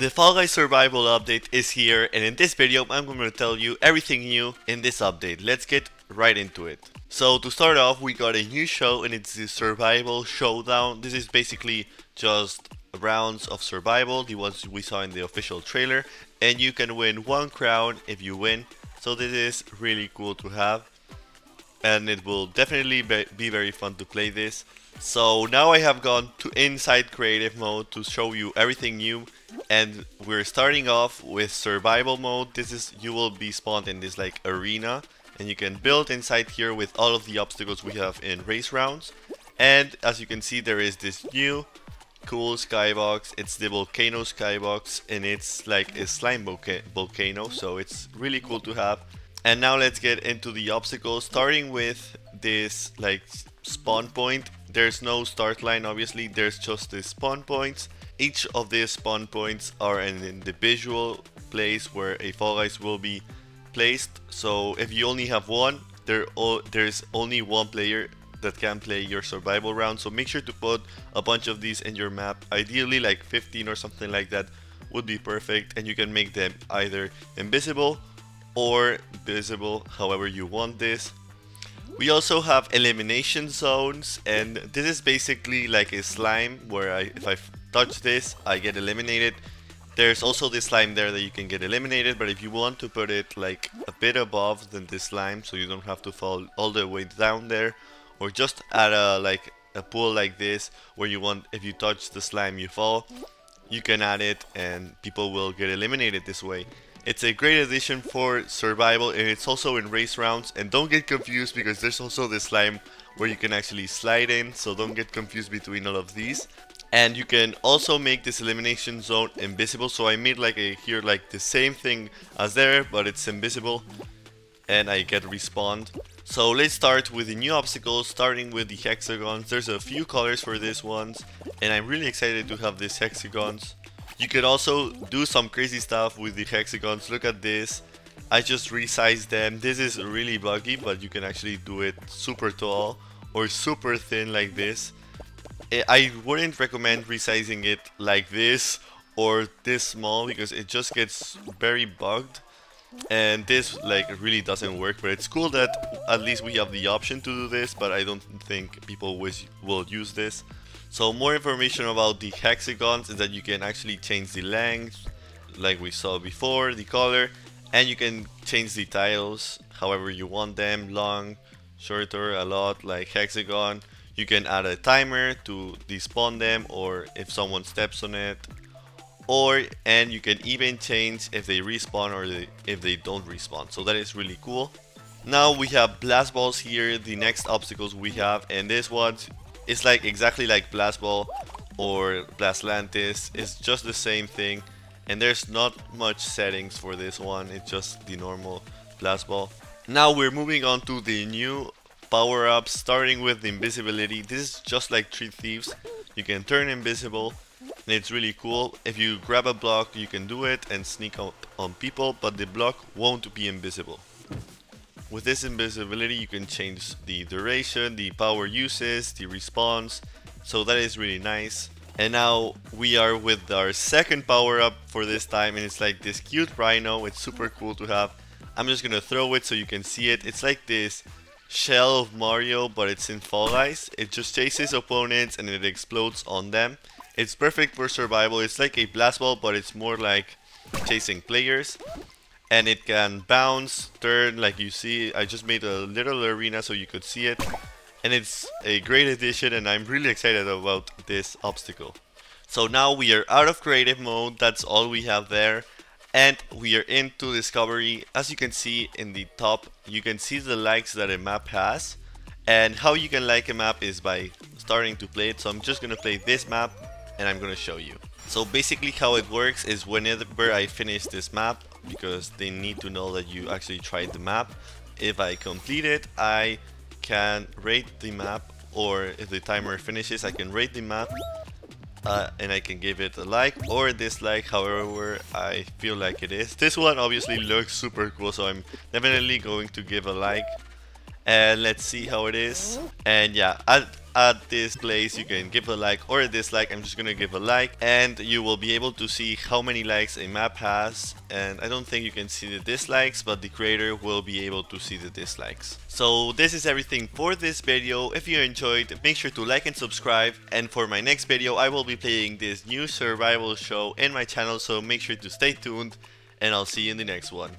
The Fall Guys survival update is here, and in this video I'm going to tell you everything new in this update. Let's get right into it. So to start off, we got a new show, and it's the Survival Showdown. This is basically just rounds of survival, the ones we saw in the official trailer, and you can win 1 crown if you win. So this is really cool to have, and it will definitely be very fun to play this. So now I have gone to inside creative mode to show you everything new, and we're starting off with survival mode. This is, you will be spawned in this like arena, and you can build inside here with all of the obstacles we have in race rounds. And as you can see, there is this new cool skybox. It's the volcano skybox, and it's like a slime volcano, so it's really cool to have. And now let's get into the obstacles, starting with this like spawn point. There's no start line, obviously, there's just the spawn points. Each of these spawn points are an individual place where a Fall Guys will be placed. So if you only have one, there's only one player that can play your survival round. So make sure to put a bunch of these in your map. Ideally like 15 or something like that would be perfect, and you can make them either invisible or visible, however you want this. We also have Elimination Zones, and this is basically like a slime where if I touch this, I get eliminated. There's also this slime there that you can get eliminated, but if you want to put it like a bit above than this slime, so you don't have to fall all the way down there, or just at a pool like this where you want, if you touch the slime you fall, you can add it and people will get eliminated this way. It's a great addition for survival, and it's also in race rounds. And don't get confused, because there's also this slime where you can actually slide in, so don't get confused between all of these. And you can also make this elimination zone invisible, so I made like here like the same thing as there, but it's invisible and I get respawned. So let's start with the new obstacles, starting with the hexagons. There's a few colors for these ones, and I'm really excited to have these hexagons. You could also do some crazy stuff with the hexagons. Look at this. I just resized them. This is really buggy, but you can actually do it super tall or super thin like this. I wouldn't recommend resizing it like this or this small, because it just gets very bugged, and this like really doesn't work. But it's cool that at least we have the option to do this, but I don't think people will use this. So more information about the hexagons is that you can actually change the length, like we saw before, the color, and you can change the tiles however you want them, long, shorter, a lot, like hexagon. You can add a timer to despawn them, or if someone steps on it, and you can even change if they respawn or if they don't respawn. So that is really cool. Now we have blast balls here, the next obstacles we have, and this one, it's like exactly like Blast Ball or Blastlantis. It's just the same thing, and there's not much settings for this one. It's just the normal Blast Ball. Now we're moving on to the new power-ups, starting with the invisibility. This is just like Tree Thieves. You can turn invisible, and it's really cool. If you grab a block, you can do it and sneak up on people, but the block won't be invisible. With this invisibility, you can change the duration, the power uses, the response, so that is really nice. And now we are with our second power up for this time, and it's like this cute rhino. It's super cool to have. I'm just gonna throw it so you can see it. It's like this shell of Mario, but it's in Fall Guys. It just chases opponents and it explodes on them. It's perfect for survival. It's like a blast ball, but it's more like chasing players. And it can bounce, turn, like you see. I just made a little arena so you could see it. And it's a great addition, and I'm really excited about this obstacle. So now we are out of creative mode. That's all we have there. And we are into discovery. As you can see in the top, you can see the likes that a map has. And how you can like a map is by starting to play it. So I'm just going to play this map, and I'm going to show you. So basically how it works is whenever I finish this map, because they need to know that you actually tried the map, if I complete it, I can rate the map, or if the timer finishes, I can rate the map, and I can give it a like or a dislike, however I feel like it is. This one obviously looks super cool, so I'm definitely going to give a like, and let's see how it is. And yeah, at this place you can give a like or a dislike. I'm just gonna give a like, and you will be able to see how many likes a map has. And I don't think you can see the dislikes, but the creator will be able to see the dislikes. So this is everything for this video. If you enjoyed, make sure to like and subscribe, and for my next video I will be playing this new survival show in my channel, so make sure to stay tuned, and I'll see you in the next one.